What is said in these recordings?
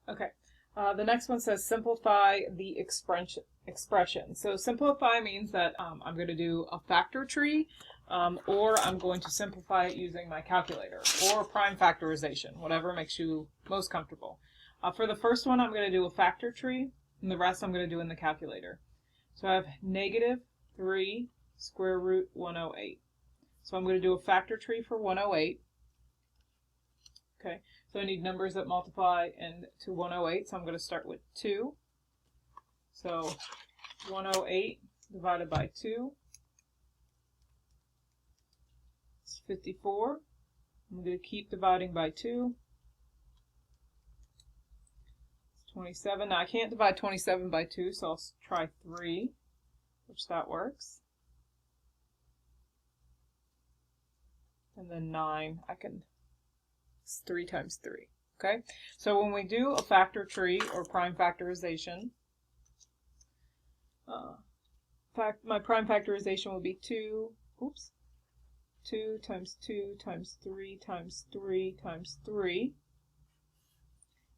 Okay. The next one says simplify the expression. So simplify means that I'm going to do a factor tree, or I'm going to simplify it using my calculator, or prime factorization, whatever makes you most comfortable. For the first one, I'm going to do a factor tree, and the rest I'm going to do in the calculator. So I have negative 3 square root 108. So I'm going to do a factor tree for 108. Okay, so I need numbers that multiply into 108, so I'm going to start with 2. So 108 divided by 2 is 54. I'm going to keep dividing by 2. It's 27. Now I can't divide 27 by 2, so I'll try 3, which that works. And then 9, it's 3 times 3. Okay, so when we do a factor tree or prime factorization, my prime factorization will be 2 times 2 times 3 times 3 times 3.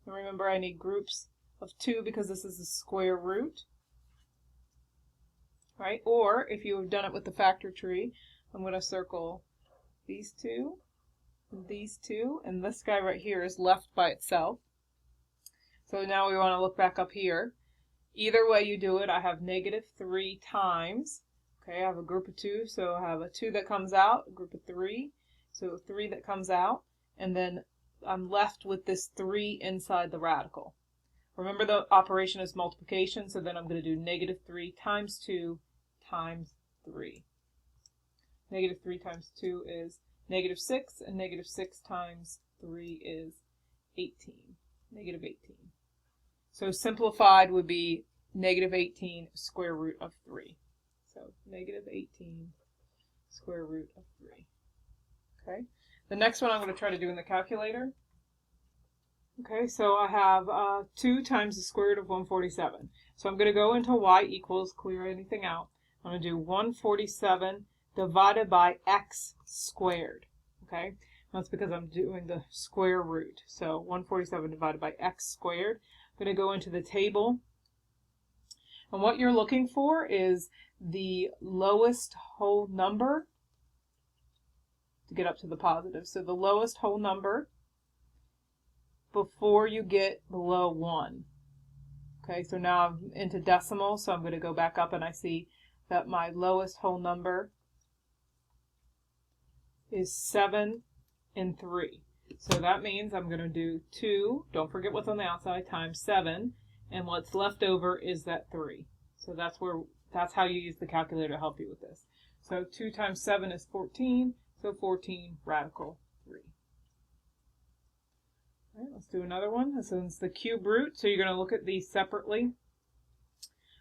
And remember, I need groups of 2 because this is the square root. Right? Or if you have done it with the factor tree, I'm going to circle these 2, these 2, and this guy right here is left by itself. So now we want to look back up here. Either way you do it, I have negative 3 times. Okay, I have a group of 2, so I have a 2 that comes out, a group of 3, so 3 that comes out, and then I'm left with this 3 inside the radical. Remember, the operation is multiplication, so then I'm going to do negative 3 times 2 times 3. Negative 3 times 2 is negative 6, and negative 6 times 3 is 18, negative 18. So simplified would be negative 18 square root of 3. So negative 18 square root of 3. Okay. The next one I'm going to try to do in the calculator. Okay, so I have 2 times the square root of 147. So I'm going to go into y equals, clear anything out. I'm going to do 147 divided by x squared. Okay, that's because I'm doing the square root. So 147 divided by x squared. I'm going to go into the table. And what you're looking for is the lowest whole number to get up to the positive. So the lowest whole number before you get below 1. Okay, so now I'm into decimal, so I'm going to go back up and I see that my lowest whole number is 7 and 3. So that means I'm going to do 2, don't forget what's on the outside, times 7, and what's left over is that 3. So that's how you use the calculator to help you with this. So 2 times 7 is 14, so 14 radical 3. All right, let's do another one. This one's the cube root, so you're going to look at these separately.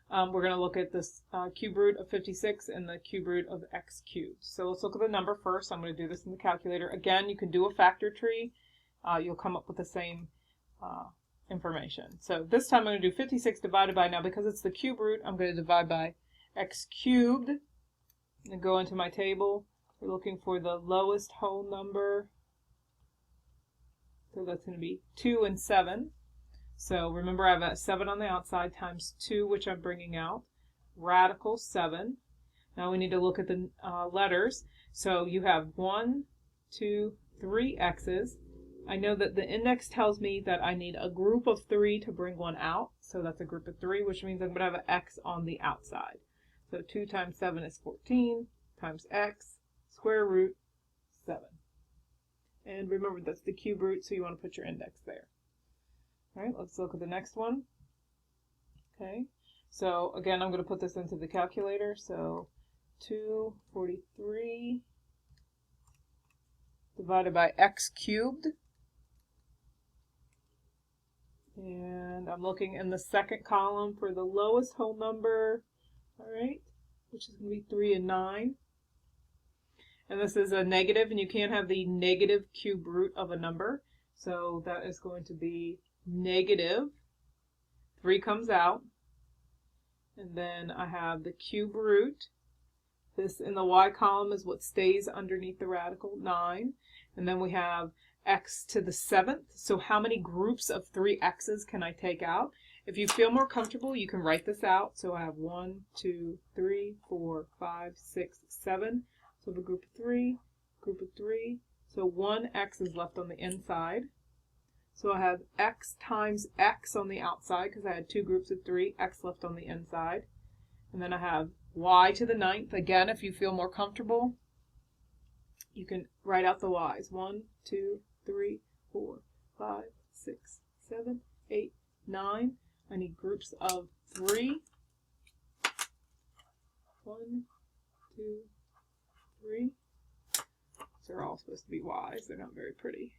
We're going to look at this cube root of 56 and the cube root of x cubed. So let's look at the number first. I'm going to do this in the calculator. Again, you can do a factor tree. You'll come up with the same information. So this time I'm going to do 56 divided by, now because it's the cube root, I'm going to divide by x cubed. And go into my table. We're looking for the lowest whole number. So that's going to be 2 and 7. So remember, I have a 7 on the outside times 2, which I'm bringing out. Radical 7. Now we need to look at the letters. So you have 1, 2, 3 x's. I know that the index tells me that I need a group of 3 to bring one out. So that's a group of 3, which means I'm going to have an x on the outside. So 2 times 7 is 14 times x square root 7. And remember, that's the cube root, so you want to put your index there. All right, let's look at the next one. Okay, so again, I'm going to put this into the calculator. So 243 divided by x cubed. And I'm looking in the second column for the lowest whole number, all right, which is going to be 3 and 9. And this is a negative, and you can't have the negative cube root of a number. So that is going to be negative. 3 comes out. And then I have the cube root. This in the y column is what stays underneath the radical, 9. And then we have x to the 7th. So how many groups of 3 x's can I take out? If you feel more comfortable, you can write this out. So I have 1, 2, 3, 4, 5, 6, 7. So I have a group of 3, group of 3. So 1 x is left on the inside. So I have x times x on the outside because I had 2 groups of 3, x left on the inside. And then I have y to the 9th. Again, if you feel more comfortable, you can write out the y's. 1, 2, 3, 4, 5, 6, 7, 8, 9. I need groups of 3. 1, 2, 3. These are all supposed to be y's. They're not very pretty.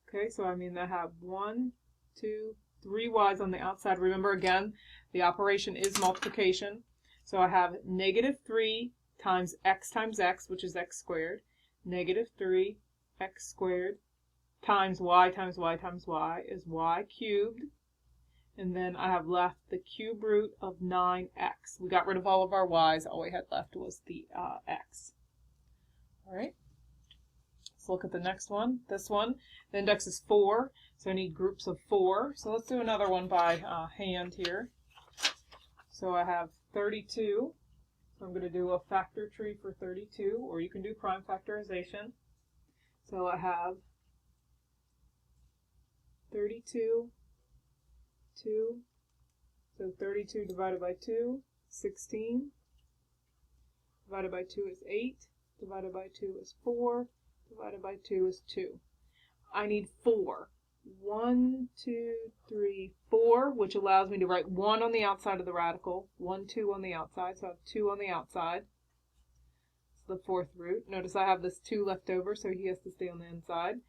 Okay, so I mean I have 1, 2, 3 y's on the outside. Remember again, the operation is multiplication. So I have negative 3 times x, which is x squared. Negative 3 x squared times y times y times y is y cubed. And then I have left the cube root of 9x. We got rid of all of our y's. All we had left was the x. All right. Let's look at the next one. This one, the index is 4, so I need groups of 4. So let's do another one by hand here. So I have 32. So I'm going to do a factor tree for 32, or you can do prime factorization. So I have 32, 2. So 32 divided by 2, 16. Divided by 2 is 8. Divided by 2 is 4. Divided by 2 is 2. I need 4. 1, 2, 3, 4, which allows me to write 1 on the outside of the radical. 1, 2 on the outside, so I have 2 on the outside. It's the 4th root. Notice I have this 2 left over, so he has to stay on the inside.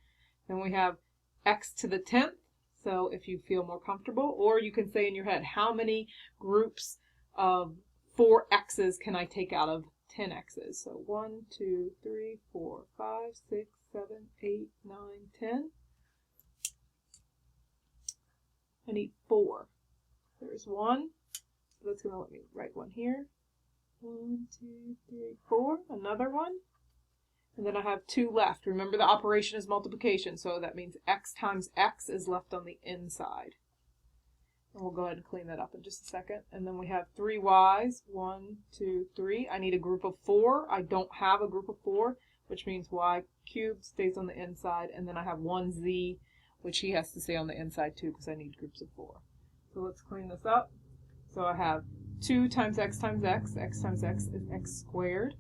Then we have x to the 10th, so if you feel more comfortable, or you can say in your head, how many groups of 4 x's can I take out of 10 x's? So 1, 2, 3, 4, 5, 6, 7, 8, 9, 10. I need 4. There's 1. So that's going to let me write one here. 1, 2, 3, 4. Another one. And then I have 2 left. Remember the operation is multiplication, so that means x times x is left on the inside. And we'll go ahead and clean that up in just a second. And then we have 3 y's. 1, 2, 3. I need a group of 4. I don't have a group of 4, which means y cubed stays on the inside. And then I have 1 z, which he has to stay on the inside too because I need groups of 4. So let's clean this up. So I have 2 times x times x. X times x is x squared.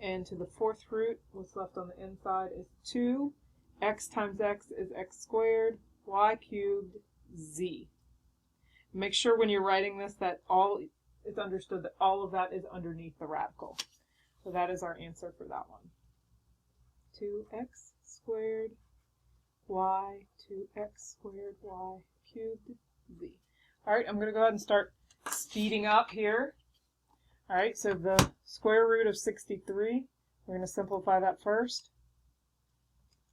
And to the 4th root, what's left on the inside is 2. X times x is x squared. Y cubed z. Make sure when you're writing this that it's understood that all of that is underneath the radical. So that is our answer for that one. 2x squared y 2x squared y cubed z. All right, I'm going to go ahead and start speeding up here. All right, so the square root of 63, we're going to simplify that first.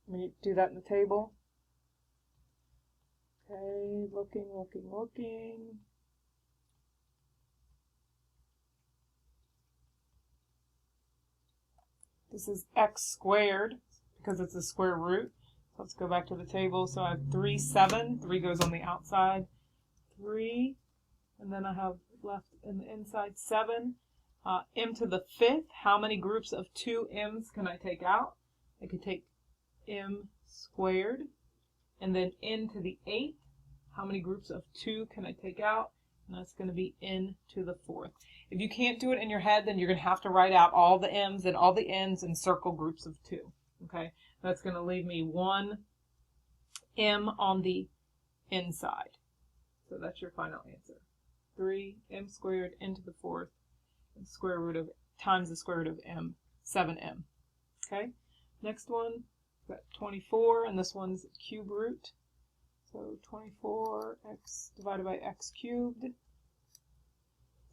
I'm going to do that in the table. Okay, looking. This is x squared because it's a square root. So let's go back to the table. So I have 3, 7. 3 goes on the outside. 3. And then I have left in the inside 7. M to the 5th. How many groups of 2 m's can I take out? I could take m squared. And then n to the 8th. How many groups of 2 can I take out? And that's going to be n to the 4th. If you can't do it in your head, then you're going to have to write out all the m's and all the n's and circle groups of 2. Okay, that's going to leave me 1 m on the inside. So that's your final answer. 3 m squared n to the 4th and square root of times the square root of m, 7m. Okay, next one, we've got 24, and this one's cube root. So 24x divided by x cubed.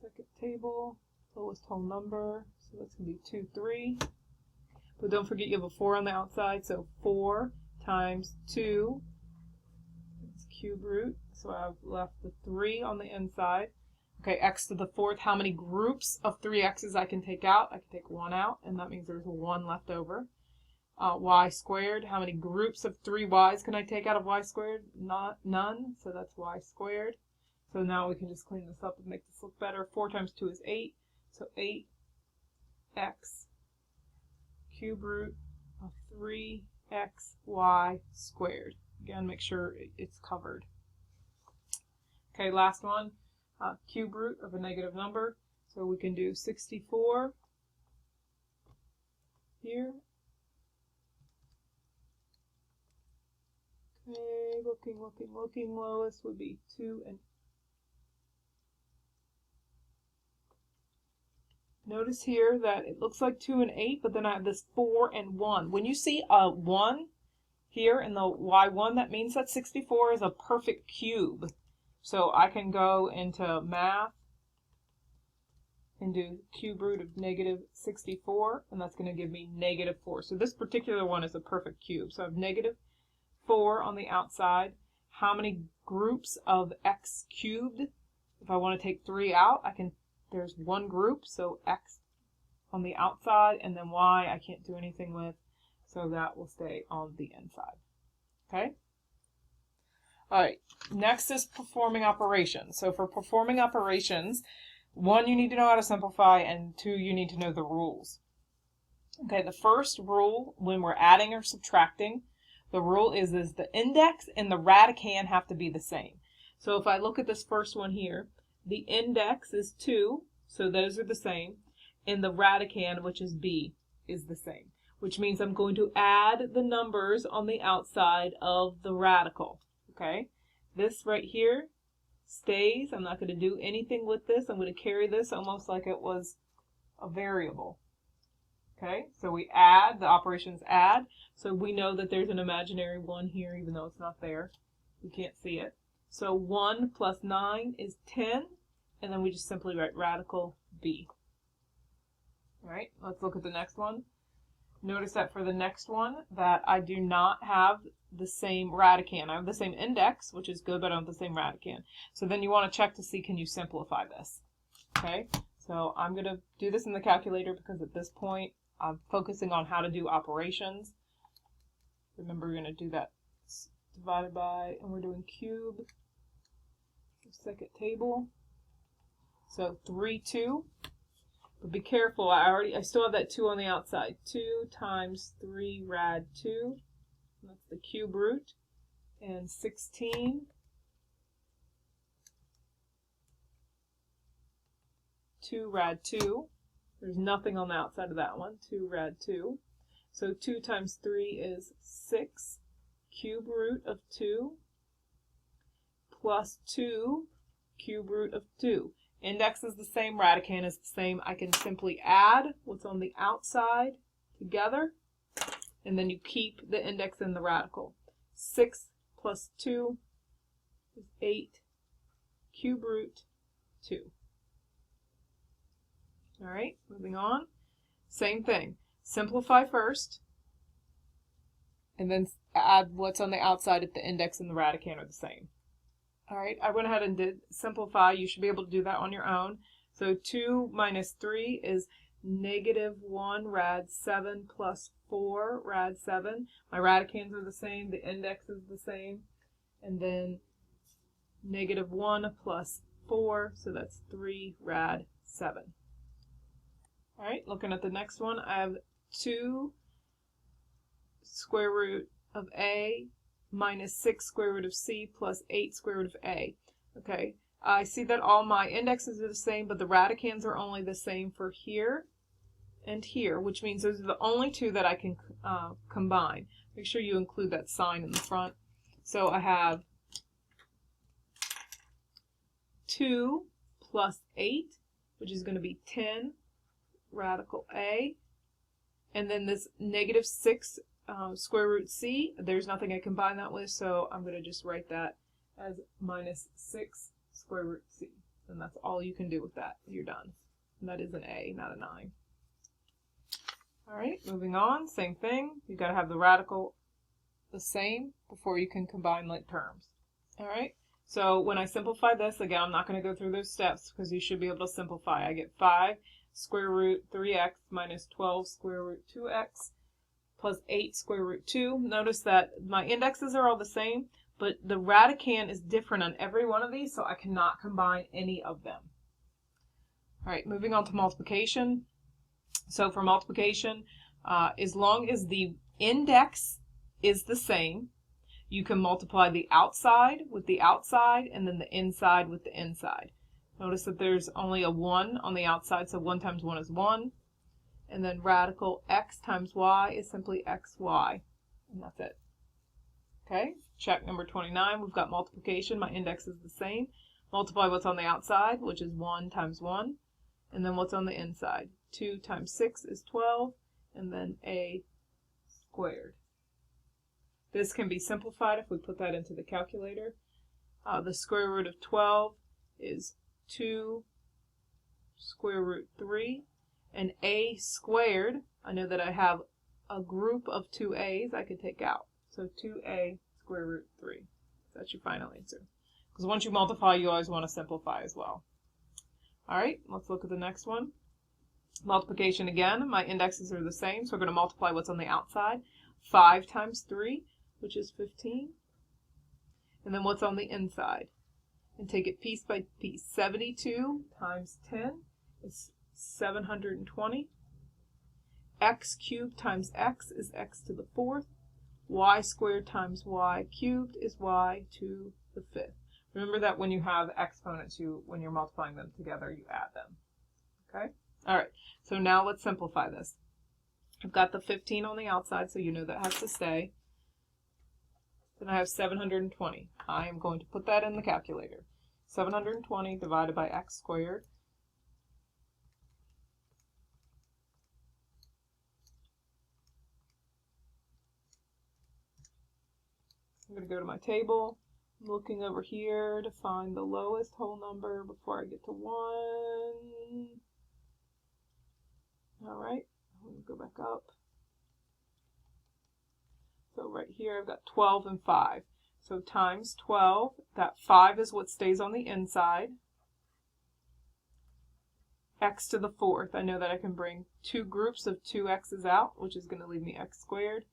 Second table, lowest whole number, so that's going to be 2, 3. But don't forget you have a 4 on the outside, so 4 times 2, it's cube root. So I've left the 3 on the inside. Okay, x to the fourth, how many groups of 3x's I can take out? I can take one out, and that means there's one left over. Y squared, how many groups of 3y's can I take out of y squared? None, so that's y squared. So now we can just clean this up and make this look better. 4 times 2 is 8, so 8x cube root of 3xy squared. Again, make sure it's covered. Okay, last one. Cube root of a negative number. So we can do 64 here. Okay, looking, lowest would be 2 and notice here that it looks like 2 and 8, but then I have this 4 and 1. When you see a 1 here in the y1, that means that 64 is a perfect cube. So I can go into math and do cube root of negative 64, and that's going to give me negative 4. So this particular one is a perfect cube. So I have negative 4 on the outside. How many groups of x cubed? If I want to take 3 out, there's one group, so x on the outside, and then y I can't do anything with, so that will stay on the inside. Okay? Alright, next is performing operations. So for performing operations, 1, you need to know how to simplify, and 2, you need to know the rules. Okay, the first rule when we're adding or subtracting, the rule is the index and the radicand have to be the same. So if I look at this first one here, the index is 2, so those are the same, and the radicand, which is b, is the same, which means I'm going to add the numbers on the outside of the radical. Okay, this right here stays. I'm not going to do anything with this. I'm going to carry this almost like it was a variable. Okay, so we add, the operations add, so we know that there's an imaginary 1 here even though it's not there. We can't see it. So 1 plus 9 is 10, and then we just simply write radical b. Alright, let's look at the next one. Notice that for the next one that I do not have the same radicand. I have the same index, which is good, but I don't have the same radicand. So then you want to check to see, can you simplify this? Okay, so I'm going to do this in the calculator because at this point I'm focusing on how to do operations. Remember, we're going to do that divided by, and we're doing cube, second table. So 3, 2. But be careful, I still have that 2 on the outside. 2 times 3 rad 2. That's the cube root. And 16. 2 rad 2. There's nothing on the outside of that one. 2 rad 2. So 2 times 3 is 6. Cube root of 2 plus 2 cube root of 2. Index is the same, radicand is the same. I can simply add what's on the outside together, and then you keep the index and the radical. 6 plus 2 is 8, cube root 2. All right, moving on. Same thing. Simplify first, and then add what's on the outside if the index and the radicand are the same. All right, I went ahead and did simplify. You should be able to do that on your own. So 2 minus 3 is negative 1 rad 7 plus 4 rad 7. My radicands are the same. The index is the same. And then negative 1 plus 4, so that's 3 rad 7. All right, looking at the next one, I have 2 square root of a minus 6 square root of c plus 8 square root of a. Okay, I see that all my indexes are the same, but the radicands are only the same for here and here, which means those are the only two that I can combine. Make sure you include that sign in the front. So I have 2 plus 8, which is going to be 10 radical a, and then this negative 6 square root c, there's nothing I combine that with, so I'm going to just write that as minus 6 square root c. And that's all you can do with that. You're done. And that is an a, not a 9. Alright, moving on, same thing. You've got to have the radical the same before you can combine like terms. Alright, So when I simplify this, again, I'm not going to go through those steps because you should be able to simplify. I get 5 square root 3x minus 12 square root 2x plus 8 square root 2. Notice that my indexes are all the same, but the radicand is different on every one of these, so I cannot combine any of them. All right, moving on to multiplication. So for multiplication, as long as the index is the same, you can multiply the outside with the outside and then the inside with the inside. Notice that there's only a 1 on the outside, so 1 times 1 is 1. And then radical x times y is simply xy, and that's it. Okay, check number 29. We've got multiplication. My index is the same. Multiply what's on the outside, which is 1 times 1. And then what's on the inside? 2 times 6 is 12, and then a squared. This can be simplified if we put that into the calculator. The square root of 12 is 2 square root 3, and a squared, I know that I have a group of 2 a's I could take out. So 2a square root 3. That's your final answer. Because once you multiply, you always want to simplify as well. All right, let's look at the next one. Multiplication again. My indexes are the same, so we're going to multiply what's on the outside. 5 times 3, which is 15. And then what's on the inside? And take it piece by piece. 72 times 10 is 720. X cubed times x is x to the 4th. Y squared times y cubed is y to the 5th. Remember that when you have exponents, when you're multiplying them together, you add them. Okay? All right, so now let's simplify this. I've got the 15 on the outside, so you know that has to stay. Then I have 720. I am going to put that in the calculator. 720 divided by x squared. I'm going to go to my table. I'm looking over here to find the lowest whole number before I get to 1. All right, I'm going to go back up. So right here I've got 12 and 5. So times 12, that 5 is what stays on the inside. X to the 4th, I know that I can bring 2 groups of 2 x's out, which is going to leave me x squared.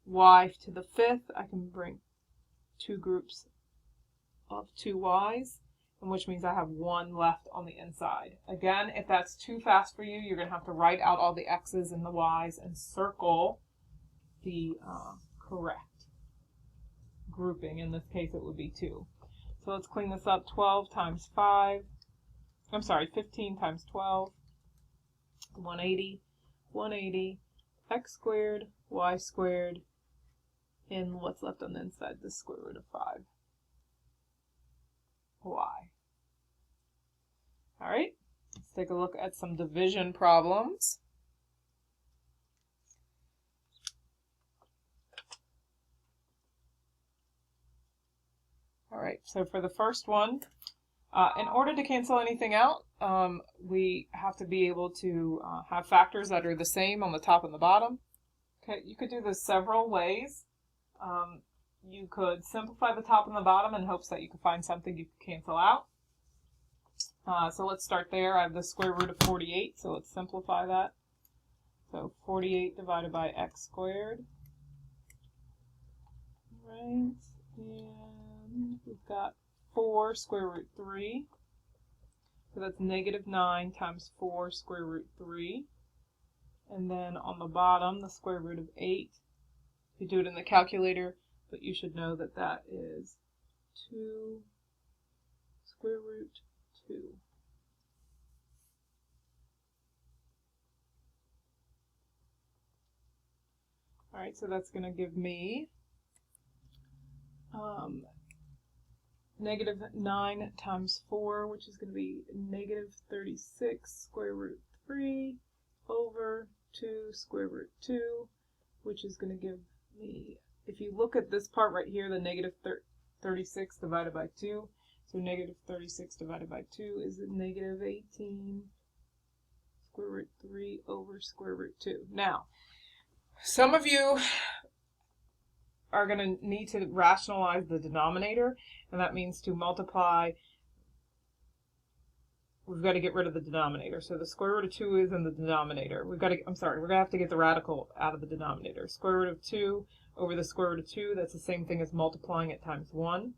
Y to the 5th, I can bring 2 groups of 2 y's, and which means I have 1 left on the inside. Again, if that's too fast for you, you're going to have to write out all the x's and the y's and circle the correct grouping. In this case, it would be 2. So let's clean this up. 12 times 5, I'm sorry, 15 times 12, 180, 180, x squared, y squared, and what's left on the inside, the square root of 5, y. All right, let's take a look at some division problems. All right, so for the first one, in order to cancel anything out, we have to be able to have factors that are the same on the top and the bottom. Okay, you could do this several ways. You could simplify the top and the bottom in hopes that you could find something you could cancel out. So let's start there. I have the square root of 48, so let's simplify that. So 48 divided by x squared. Right, and we've got 4 square root 3. So that's negative 9 times 4 square root 3. And then on the bottom, the square root of 8. You do it in the calculator, but you should know that that is 2 square root 2. All right, so that's going to give me negative 9 times 4, which is going to be negative 36 square root 3 over 2 square root 2, which is going to give me, if you look at this part right here, the negative 36 divided by 2, so negative 36 divided by 2 is negative 18 square root 3 over square root 2. Now, some of you are going to need to rationalize the denominator, and that means to multiply. We've got to get rid of the denominator. So the square root of 2 is in the denominator. We're going to have to get the radical out of the denominator. Square root of 2 over the square root of 2, that's the same thing as multiplying it times 1.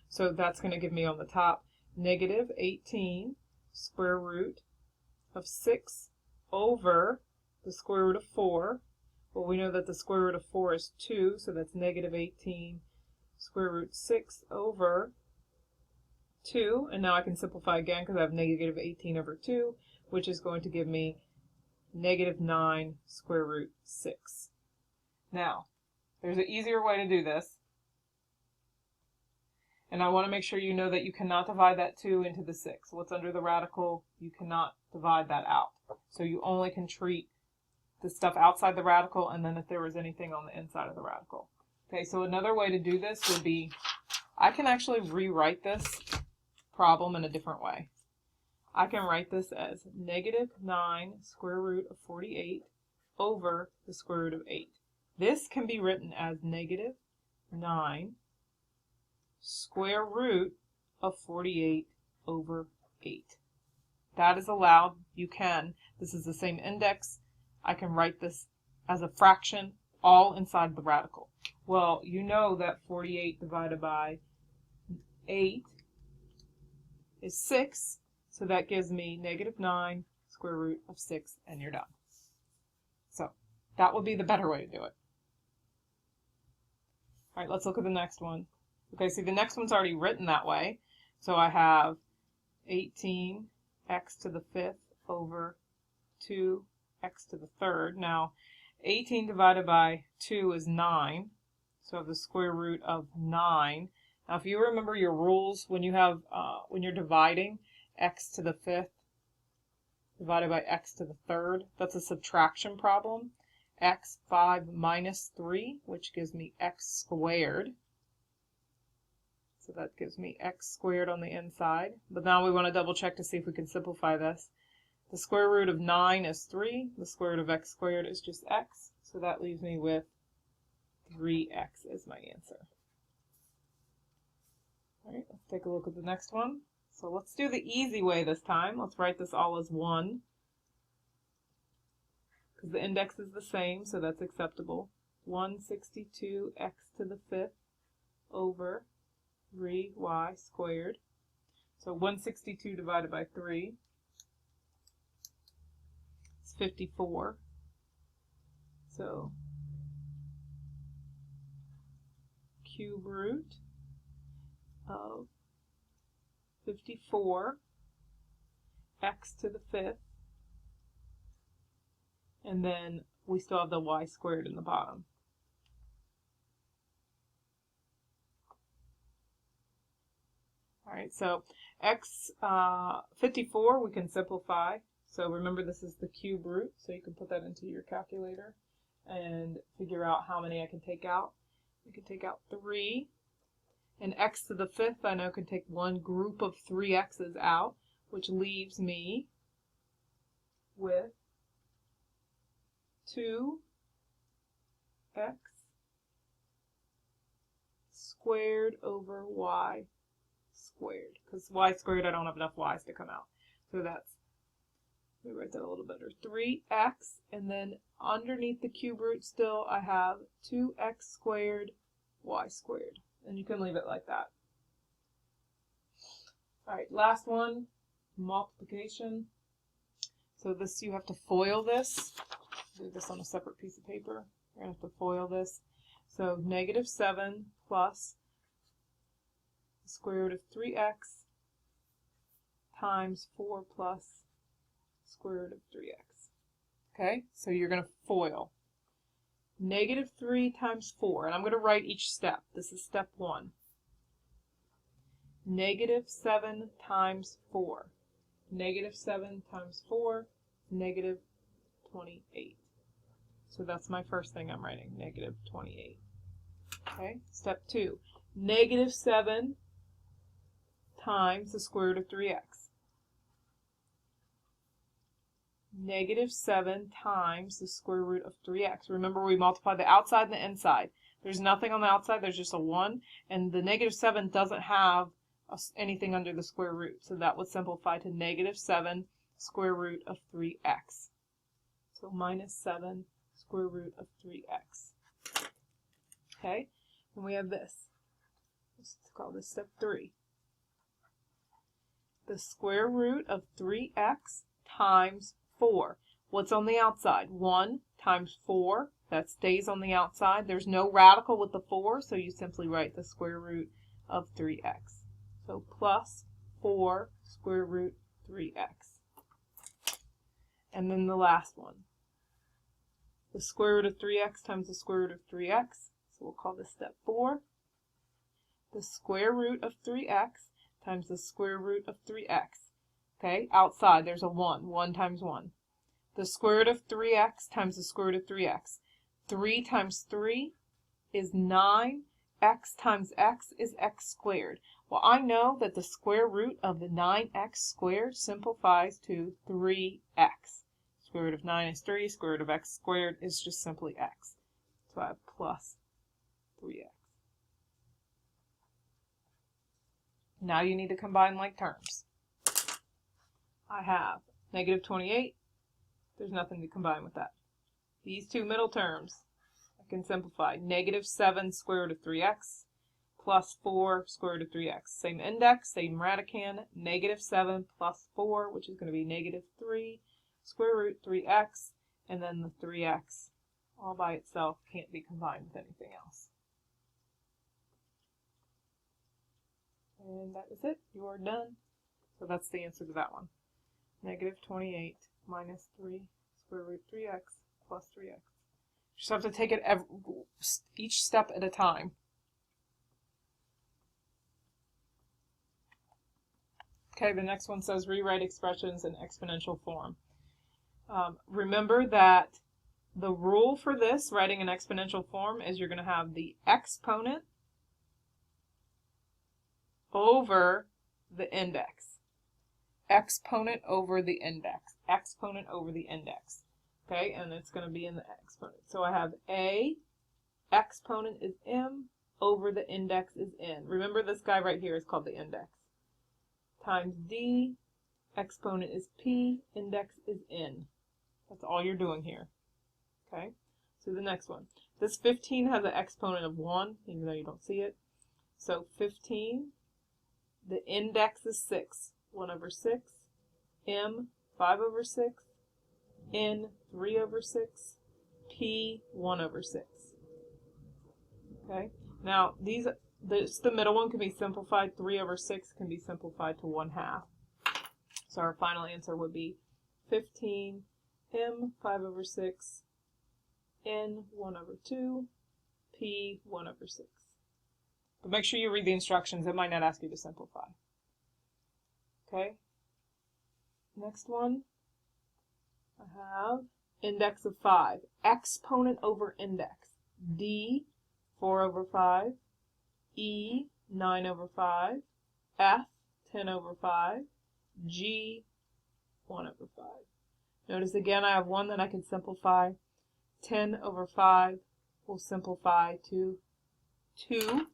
So that's going to give me on the top negative 18 square root of 6 over the square root of 4. Well, we know that the square root of 4 is 2, so that's negative 18 square root 6 over 2. And now I can simplify again because I have negative 18 over 2, which is going to give me negative 9 square root 6. Now, there's an easier way to do this. And I want to make sure you know that you cannot divide that 2 into the 6. What's under the radical, you cannot divide that out. So you only can treat the stuff outside the radical, and then if there was anything on the inside of the radical. Okay, so another way to do this would be, I can actually rewrite this problem in a different way. I can write this as negative 9 square root of 48 over the square root of 8. This can be written as negative 9 square root of 48 over 8. That is allowed. You can. This is the same index. I can write this as a fraction all inside the radical. Well, you know that 48 divided by 8 is 6, so that gives me negative 9 square root of 6, and you're done. So that would be the better way to do it. All right, let's look at the next one. Okay, see, the next one's already written that way. So I have 18x to the 5th over 2x to the 3rd. Now, 18 divided by 2 is 9. So I have the square root of 9. Now, if you remember your rules, when you're dividing x to the 5th divided by x to the 3rd, that's a subtraction problem. X 5 minus 3, which gives me x squared. So that gives me x squared on the inside. But now we want to double check to see if we can simplify this. The square root of 9 is 3. The square root of x squared is just x. So that leaves me with 3x as my answer. All right, let's take a look at the next one. So let's do the easy way this time. Let's write this all as 1. Because the index is the same, so that's acceptable. 162x to the 5th over 3y squared. So 162 divided by 3 is 54. So cube root of 54 x to the 5th, and then we still have the y squared in the bottom. All right, so x 54 we can simplify. So remember, this is the cube root, so you can put that into your calculator and figure out how many I can take out. You can take out 3, and x to the 5th I know can take one group of 3 x's out, which leaves me with 2x squared over y squared. Because y squared, I don't have enough y's to come out. So that's, let me write that a little better, 3x, and then underneath the cube root still I have 2x squared y squared. And you can leave it like that. All right, last one, multiplication. So this, you have to FOIL this. Do this on a separate piece of paper. You're going to have to FOIL this. So negative 7 plus the square root of 3x times 4 plus square root of 3x. Okay, so you're going to FOIL. Negative 3 times 4, and I'm going to write each step. This is step 1. Negative 7 times 4. Negative 7 times 4, negative 28. So that's my first thing I'm writing, negative 28. Okay, step 2. Negative 7 times the square root of 3x. Negative 7 times the square root of 3x. Remember, we multiply the outside and the inside. There's nothing on the outside, there's just a 1, and the negative 7 doesn't have anything under the square root, so that would simplify to negative 7 square root of 3x. So minus 7 square root of 3x. Okay, and we have this. Let's call this step 3. The square root of 3x times 4. What's on the outside? 1 times 4. That stays on the outside. There's no radical with the 4, so you simply write the square root of 3x. So plus 4 square root 3x. And then the last one. The square root of 3x times the square root of 3x. So we'll call this step 4. The square root of 3x times the square root of 3x. Okay, outside there's a 1. 1 times 1. The square root of 3x times the square root of 3x. 3 times 3 is 9. X times x is x squared. Well, I know that the square root of the 9x squared simplifies to 3x. Square root of 9 is 3. Square root of x squared is just simply x. So I have plus 3x. Now you need to combine like terms. I have negative 28. There's nothing to combine with that. These two middle terms, I can simplify. Negative 7 square root of 3x plus 4 square root of 3x. Same index, same radicand. Negative 7 plus 4, which is going to be negative 3 square root 3x. And then the 3x all by itself can't be combined with anything else. And that is it. You are done. So that's the answer to that one. Negative 28 minus 3 square root 3x plus 3x. You just have to take it each step at a time. Okay, the next one says rewrite expressions in exponential form. Remember that the rule for this, writing in exponential form, is you're going to have the exponent over the index. Exponent over the index. Exponent over the index. Okay, and it's going to be in the exponent. So I have a, exponent is m, over the index is n. Remember this guy right here is called the index. Times d, exponent is p, index is n. That's all you're doing here. Okay, so the next one. This 15 has an exponent of 1, even though you don't see it. So 15, the index is 6. 1 over 6, m, 5 over 6, n, 3 over 6, p, 1 over 6. Okay, now the middle one can be simplified. 3 over 6 can be simplified to 1/2. So our final answer would be 15, m, 5 over 6, n, 1 over 2, p, 1 over 6. But make sure you read the instructions. It might not ask you to simplify. Okay, next one, I have index of 5, exponent over index, d, 4 over 5, e, 9 over 5, f, 10 over 5, g, 1 over 5. Notice again I have one that I can simplify. 10 over 5 will simplify to 2. So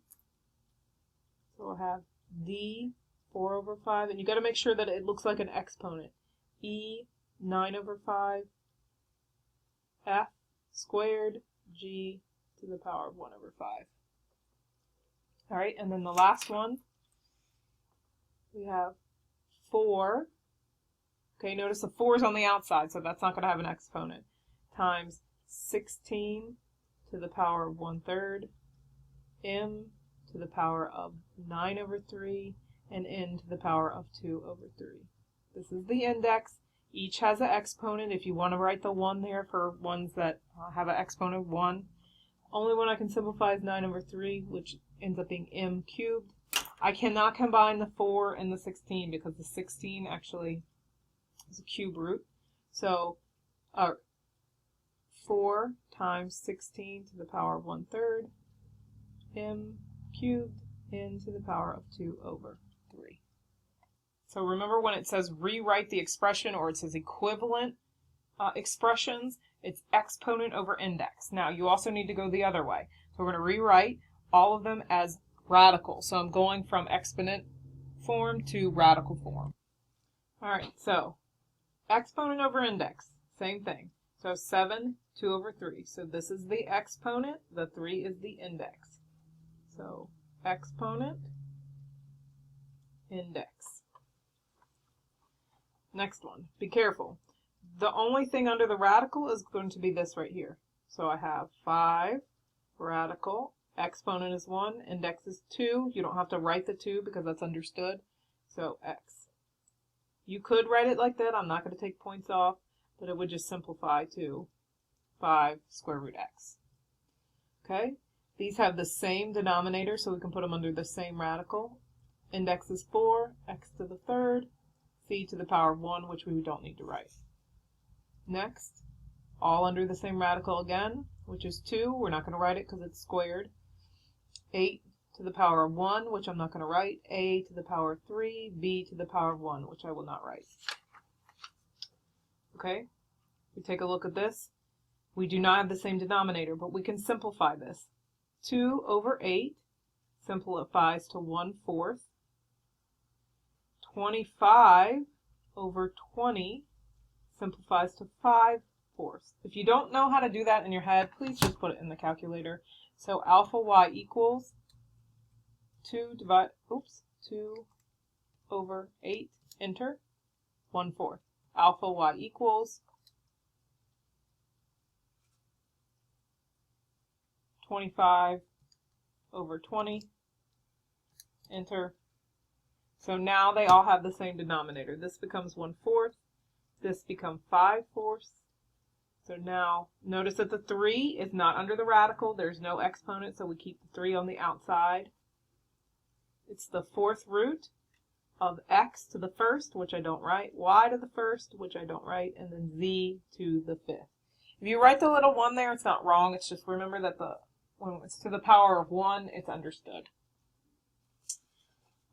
we'll have d, 4 over 5, and you got to make sure that it looks like an exponent. E, 9 over 5, f squared, g to the power of 1 over 5. All right, and then the last one, we have 4. Okay, notice the 4 is on the outside, so that's not going to have an exponent. Times 16 to the power of 1/3, m to the power of 9 over 3, and n to the power of 2 over 3. This is the index. Each has an exponent. If you want to write the 1 there for ones that have an exponent of 1. Only one I can simplify is 9 over 3, which ends up being m cubed. I cannot combine the 4 and the 16 because the 16 actually is a cube root. So 4 times 16 to the power of 1/3, m cubed, n to the power of 2 over 3. So remember when it says rewrite the expression, or it says equivalent expressions, it's exponent over index. Now you also need to go the other way. So we're going to rewrite all of them as radical. So I'm going from exponent form to radical form. All right, so exponent over index, same thing. So 7, 2 over 3. So this is the exponent, the 3 is the index. So exponent, index. Next one, be careful. The only thing under the radical is going to be this right here. So I have 5, radical, exponent is 1, index is 2. You don't have to write the 2 because that's understood. So x. You could write it like that. I'm not going to take points off, but it would just simplify to 5 square root x. Okay? These have the same denominator, so we can put them under the same radical. Index is 4, x to the third, c to the power of 1, which we don't need to write. Next, all under the same radical again, which is 2. We're not going to write it because it's squared. 8 to the power of 1, which I'm not going to write. A to the power of 3, b to the power of 1, which I will not write. Okay, we take a look at this. We do not have the same denominator, but we can simplify this. 2 over 8 simplifies to 1/4. 25 over 20 simplifies to 5/4. If you don't know how to do that in your head, please just put it in the calculator. So alpha y equals 2 over 8, enter, 1/4. Alpha y equals 25 over 20, enter. So now they all have the same denominator. This becomes 1/4, this becomes 5/4. So now notice that the 3 is not under the radical. There's no exponent, so we keep the 3 on the outside. It's the 4th root of x to the first, which I don't write, y to the first, which I don't write, and then z to the 5th. If you write the little 1 there, it's not wrong. It's just remember that when it's to the power of 1, it's understood.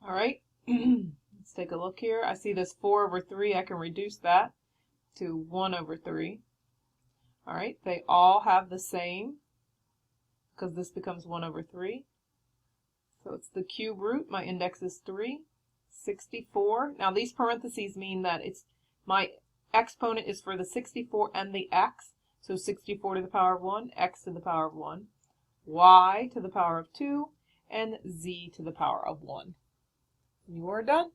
All right, let's take a look here. I see this 4 over 3. I can reduce that to 1 over 3. All right, they all have the same because this becomes 1 over 3. So it's the cube root. My index is 3. 64. Now these parentheses mean that my exponent is for the 64 and the x. So 64 to the power of 1, x to the power of 1, y to the power of 2, and z to the power of 1. You are done.